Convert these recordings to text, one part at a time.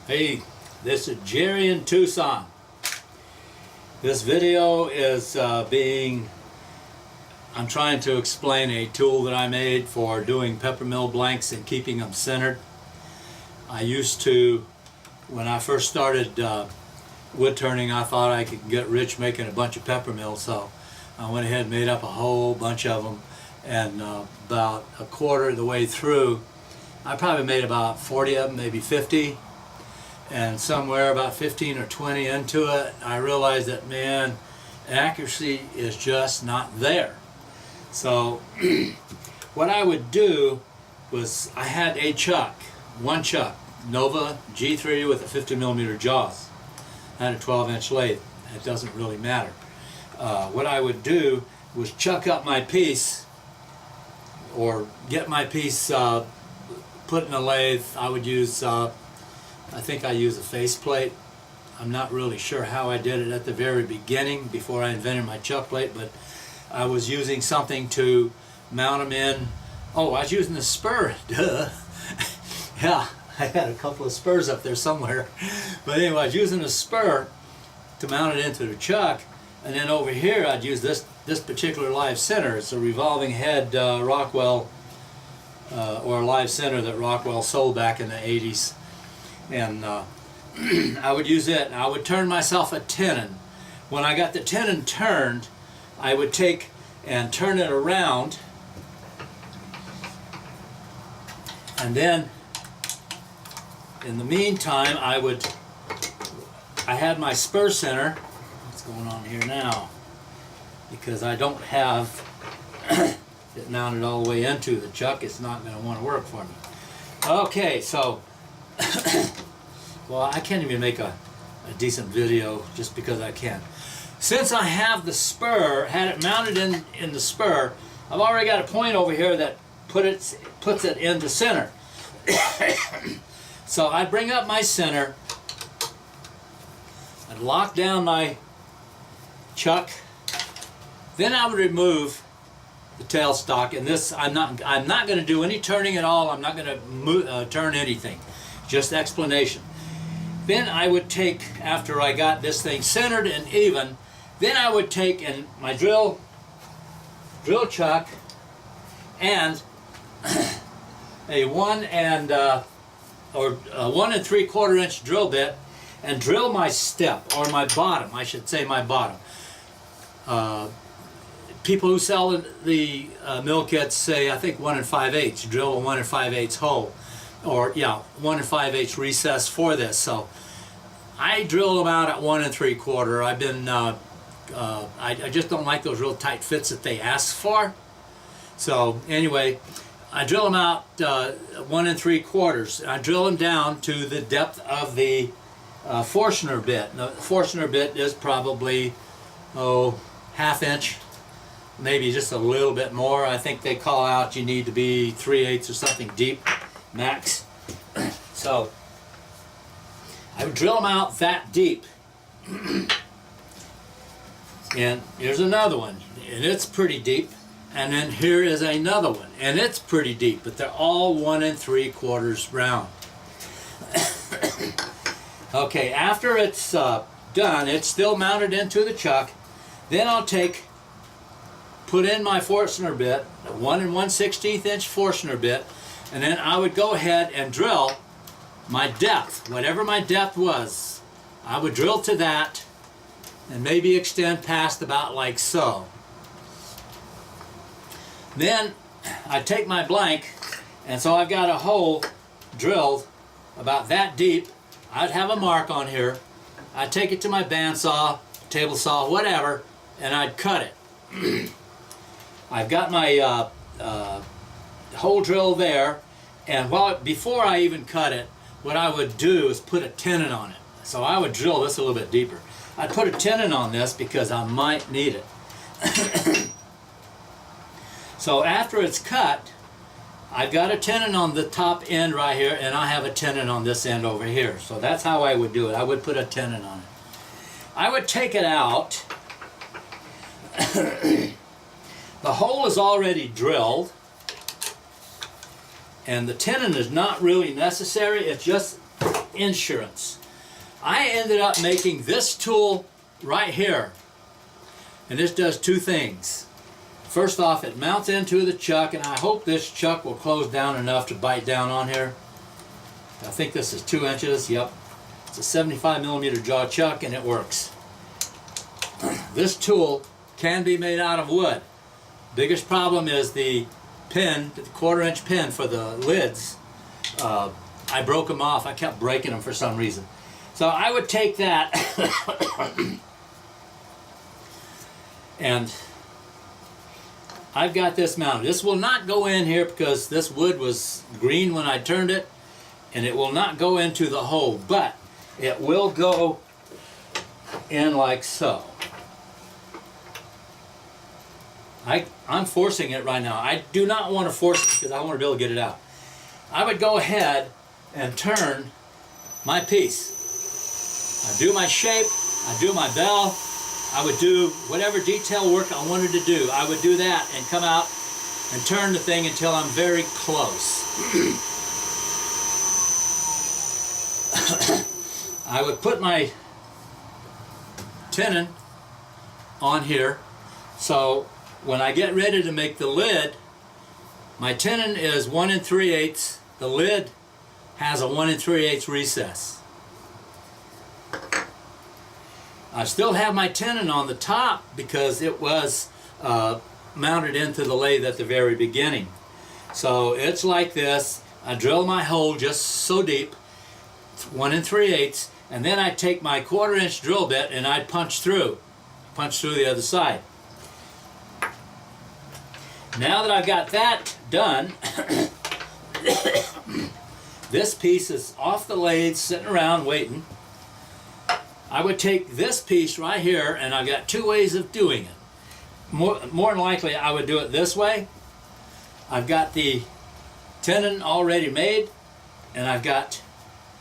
Hey, this is Jerry in Tucson. This video is I'm trying to explain a tool that I made for doing peppermill blanks and keeping them centered. I used to, when I first started wood turning, I thought I could get rich making a bunch of peppermills, so I went ahead and made up a whole bunch of them, and about a quarter of the way through, I probably made about 40 of them, maybe 50. And somewhere about 15 or 20 into it, I realized that, man, accuracy is just not there. So what I would do was, I had a chuck, one chuck, Nova G3 with a 50 millimeter jaws. I had a 12-inch lathe. It doesn't really matter. What I would do was chuck up my piece, or get my piece put in a lathe. I would use I think I use a faceplate. I'm not really sure how I did it at the very beginning before I invented my chuck plate, but I was using something to mount them in. Oh, I was using the spur, duh. Yeah, I had a couple of spurs up there somewhere. But anyway, I was using a spur to mount it into the chuck, and then over here I'd use this particular live center. It's a revolving head Rockwell, or a live center that Rockwell sold back in the 80s. And I would use it, and I would turn myself a tenon. When I got the tenon turned, I would take and turn it around, and then in the meantime I had my spur center. What's going on here now? Because I don't have it mounted all the way into the chuck, it's not going to want to work for me. Okay, so well, I can't even make a decent video just because I can. Since I have the spur, had it mounted in the spur, I've already got a point over here that puts it in the center. So I bring up my center, I'd lock down my chuck, then I would remove the tailstock, and this I'm not going to do any turning at all. I'm not going to turn anything. Just explanation. Then I would take, after I got this thing centered and even, then I would take in my drill chuck and a 1 3/4 inch drill bit, and drill my step, or my bottom, I should say my bottom. People who sell the mill kits say, I think 1 5/8, drill a 1 5/8 hole. Or, yeah, 1 5/8 recess for this. So I drill them out at 1 3/4. I've been, I just don't like those real tight fits that they ask for. So anyway, I drill them out 1 3/4. I drill them down to the depth of the Forstner bit. The Forstner bit is probably, ½ inch, maybe just a little bit more. I think they call out you need to be 3/8 or something deep, max. So I would drill them out that deep. And here's another one, and it's pretty deep. And then here is another one, and it's pretty deep, but they're all 1 3/4 round. Okay, after it's done, it's still mounted into the chuck. Then I'll put in my Forstner bit, a 1 1/16 inch Forstner bit, and then I would go ahead and drill my depth, whatever my depth was. I would drill to that and maybe extend past about like so. Then I take my blank, and so I've got a hole drilled about that deep. I'd have a mark on here. I'd take it to my bandsaw, table saw, whatever, and I'd cut it. I've got my hole drill there, and before I even cut it, what I would do is put a tenon on it. So I would drill this a little bit deeper. I'd put a tenon on this because I might need it. So after it's cut, I've got a tenon on the top end right here, and I have a tenon on this end over here. So that's how I would do it. I would put a tenon on it. I would take it out. The hole is already drilled, and the tenon is not really necessary. It's just insurance. I ended up making this tool right here, and this does two things. First off, it mounts into the chuck, and I hope this chuck will close down enough to bite down on here. I think this is 2 inches. Yep, it's a 75mm jaw chuck, and it works. This tool can be made out of wood. Biggest problem is the pin, the 1/4-inch pin for the lids. I broke them off. I kept breaking them for some reason. So I would take that and I've got this mounted. This will not go in here because this wood was green when I turned it, and it will not go into the hole, but it will go in like so. I'm forcing it right now. I do not want to force it because I want to be able to get it out. I would go ahead and turn my piece. I do my shape, I do my bell, I would do whatever detail work I wanted to do. I would do that and come out and turn the thing until I'm very close. I would put my tenon on here, so when I get ready to make the lid, my tenon is 1 3/8. The lid has a 1 3/8 recess. I still have my tenon on the top because it was mounted into the lathe at the very beginning. So it's like this. I drill my hole just so deep, 1 3/8, and then I take my 1/4-inch drill bit and I punch through the other side. Now that I've got that done, this piece is off the lathe, sitting around waiting. I would take this piece right here, and I've got two ways of doing it. More than likely, I would do it this way. I've got the tenon already made, and I've got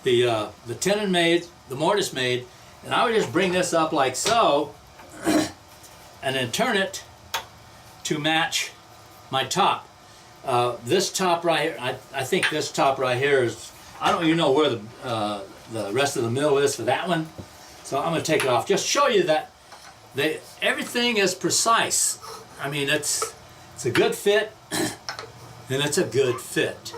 the tenon made, the mortise made, and I would just bring this up like so, and then turn it to match my top. This top right here, I think this top right here is, I don't even know where the rest of the mill is for that one. So I'm going to take it off. Just show you that everything is precise. I mean, it's a good fit, and it's a good fit.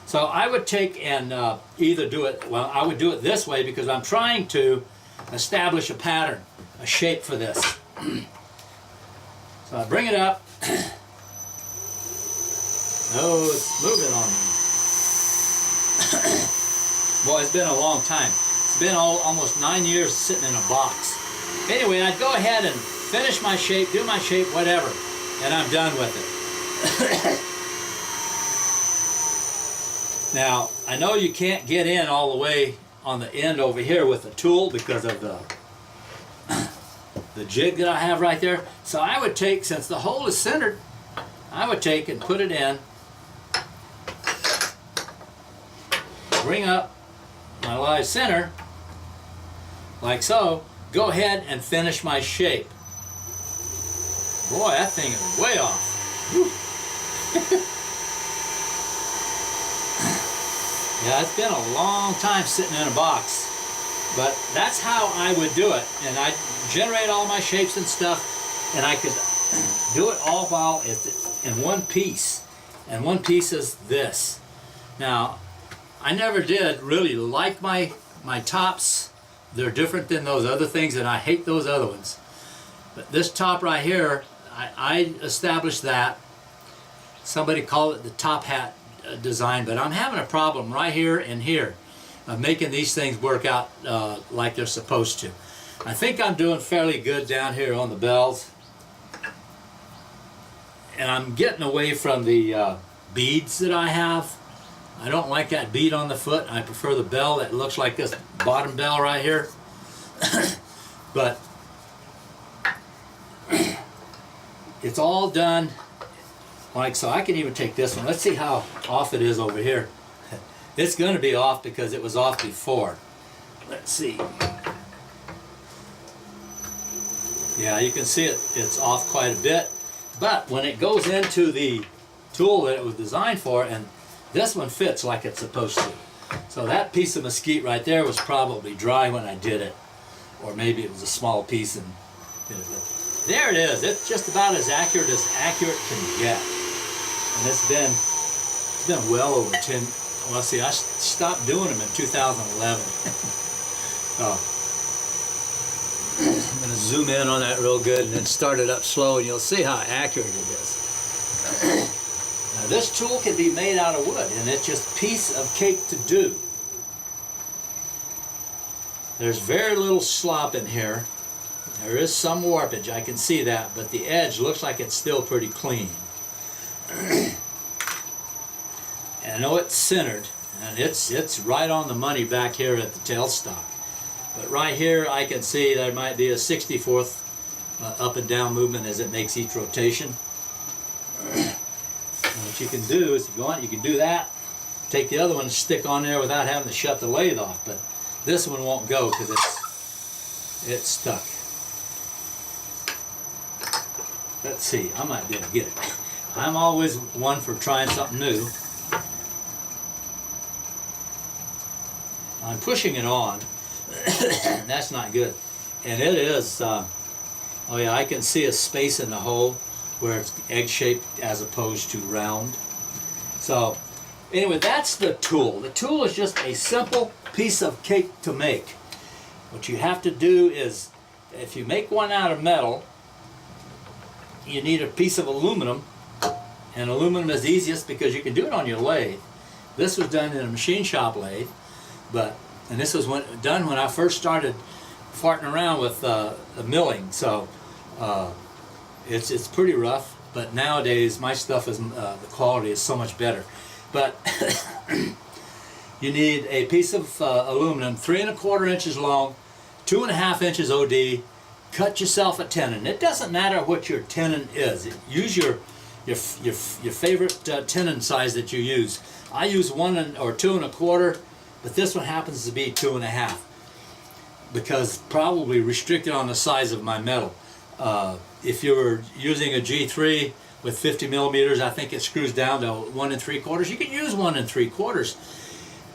So I would take and either do it, well, I would do it this way because I'm trying to establish a pattern, a shape for this. So I bring it up. Oh, it's moving on me. Boy, it's been a long time. It's been almost 9 years sitting in a box. Anyway, I'd go ahead and finish my shape, do my shape, whatever, and I'm done with it. Now, I know you can't get in all the way on the end over here with the tool because of the jig that I have right there. So I would take, since the hole is centered, I would take and put it in, bring up my live center, like so, go ahead and finish my shape. Boy, that thing is way off. Yeah, it's been a long time sitting in a box, but that's how I would do it, and I generate all my shapes and stuff, and I could do it all while it's in one piece, and one piece is this. Now, I never did really like my tops. They're different than those other things, and I hate those other ones. But this top right here, I established that. Somebody called it the top hat design, but I'm having a problem right here and here of making these things work out like they're supposed to. I think I'm doing fairly good down here on the bells, and I'm getting away from the beads that I have. I don't like that bead on the foot. I prefer the bell that looks like this bottom bell right here. But it's all done like so. I can even take this one. Let's see how off it is over here. It's going to be off because it was off before. Let's see. Yeah, you can see it's off quite a bit. But when it goes into the tool that it was designed for, and this one fits like it's supposed to. So that piece of mesquite right there was probably dry when I did it, or maybe it was a small piece and did it. But there it is. It's just about as accurate can get, and it's been well over 10. Well, see, I stopped doing them in 2011. So I'm going to zoom in on that real good and then start it up slow, and you'll see how accurate it is. Now, this tool can be made out of wood, and it's just a piece of cake to do. There's very little slop in here. There is some warpage, I can see that, but the edge looks like it's still pretty clean. And I know it's centered, and it's right on the money back here at the tailstock. But right here I can see there might be a 64th up and down movement as it makes each rotation. What you can do is, if you want, you can do that. Take the other one and stick on there without having to shut the lathe off. But this one won't go because it's stuck. Let's see, I might be able to get it. I'm always one for trying something new. I'm pushing it on. That's not good. And it is, oh yeah, I can see a space in the hole where it's egg-shaped as opposed to round. So, anyway, that's the tool. The tool is just a simple piece of cake to make. What you have to do is, if you make one out of metal, you need a piece of aluminum, and aluminum is easiest because you can do it on your lathe. This was done in a machine shop lathe, and this was done when I first started farting around with the milling, so it's pretty rough, but nowadays my stuff is, the quality is so much better. But you need a piece of aluminum, 3 1/4 inches long, 2 1/2 inches OD. Cut yourself a tenon. It doesn't matter what your tenon is. Use your favorite tenon size that you use. I use 1 or 2 1/4, but this one happens to be 2 1/2 because probably restricted on the size of my metal. If you're using a G3 with 50 millimeters, I think it screws down to 1 3/4. You can use 1 3/4.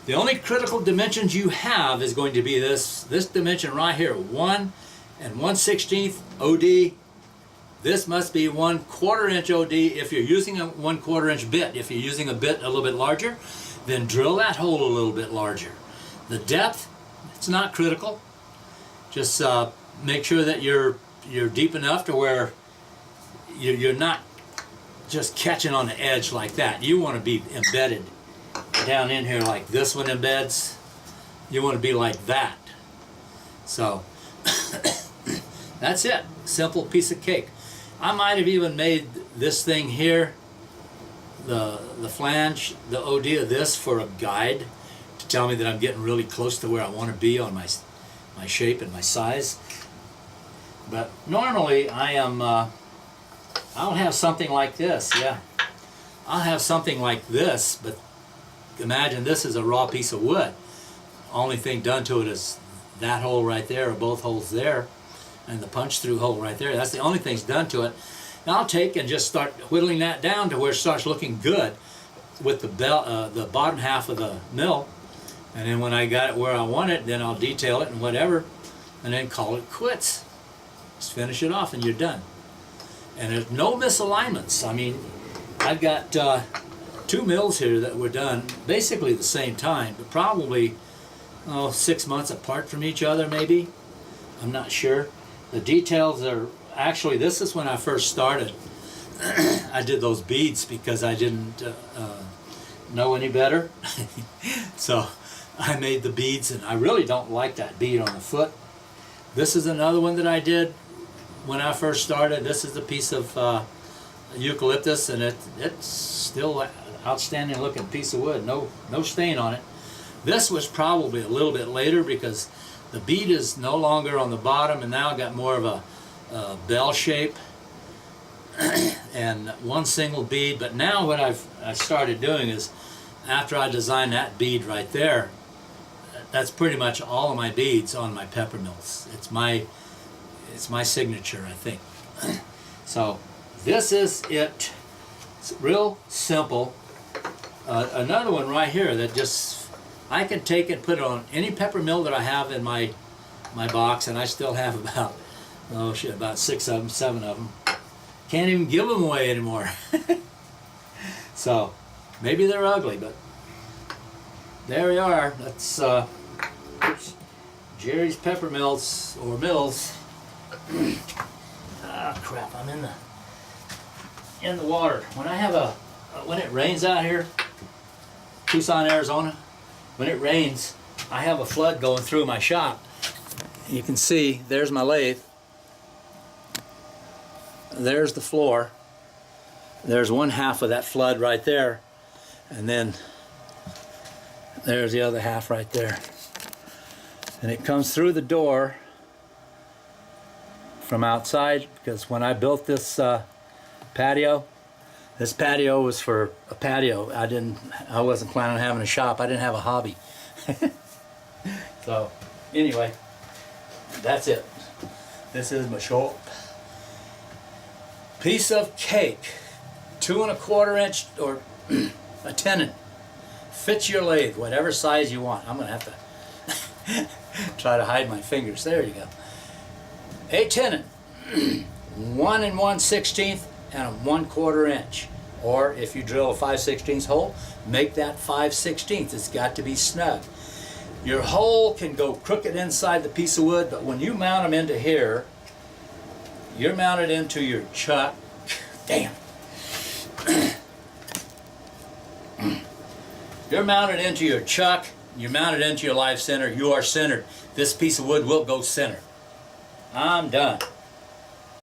The only critical dimensions you have is going to be this dimension right here, 1 1/16 OD. This must be 1/4 inch OD if you're using a 1/4 inch bit. If you're using a bit a little bit larger, then drill that hole a little bit larger. The depth, it's not critical. Just make sure that you're deep enough to where you're not just catching on the edge like that. You want to be embedded down in here like this one embeds. You want to be like that. So that's it. Simple piece of cake. I might have even made this thing here, the flange, the OD of this, for a guide to tell me that I'm getting really close to where I want to be on my shape and my size. But normally I'll have something like this. Yeah, I'll have something like this, but imagine this is a raw piece of wood. Only thing done to it is that hole right there, or both holes there, and the punch through hole right there. That's the only thing's done to it. Now I'll take and just start whittling that down to where it starts looking good with the bottom half of the mill, and then when I got it where I want it, then I'll detail it and whatever, and then call it quits. Just finish it off and you're done. And there's no misalignments. I mean, I've got 2 mills here that were done basically the same time, but probably 6 months apart from each other maybe. I'm not sure. The details are, actually this is when I first started. I did those beads because I didn't know any better. So I made the beads, and I really don't like that bead on the foot. This is another one that I did when I first started. This is a piece of eucalyptus, and it's still an outstanding looking piece of wood. No stain on it. This was probably a little bit later because the bead is no longer on the bottom, and now I got more of a bell shape and one single bead. But now what I started doing is, after I designed that bead right there, that's pretty much all of my beads on my pepper mills. It's my signature, I think. So this is it. It's real simple. Another one right here that just I can take it, put it on any pepper mill that I have in my box, and I still have about, oh shit, about 6 of them, 7 of them. Can't even give them away anymore. So maybe they're ugly, but there we are. That's Jerry's Pepper Mills, or Mills. Ah, crap! I'm in the water. When I have when it rains out here, Tucson, Arizona, when it rains, I have a flood going through my shop. You can see there's my lathe. There's the floor. There's one half of that flood right there, and then there's the other half right there. And it comes through the door from outside, because when I built this patio, this patio was for a patio. I wasn't planning on having a shop. I didn't have a hobby. So anyway, that's it. This is my shop. Piece of cake, 2 1/4 inch or a tenon. Fits your lathe, whatever size you want. I'm gonna have to try to hide my fingers. There you go. A tenon, 1 1/16 and a 1/4 inch. Or if you drill a 5/16 hole, make that 5/16. It's got to be snug. Your hole can go crooked inside the piece of wood, but when you mount them into here, you're mounted into your chuck. Damn. You're mounted into your chuck, you're mounted into your live center, you are centered. This piece of wood will go center. I'm done.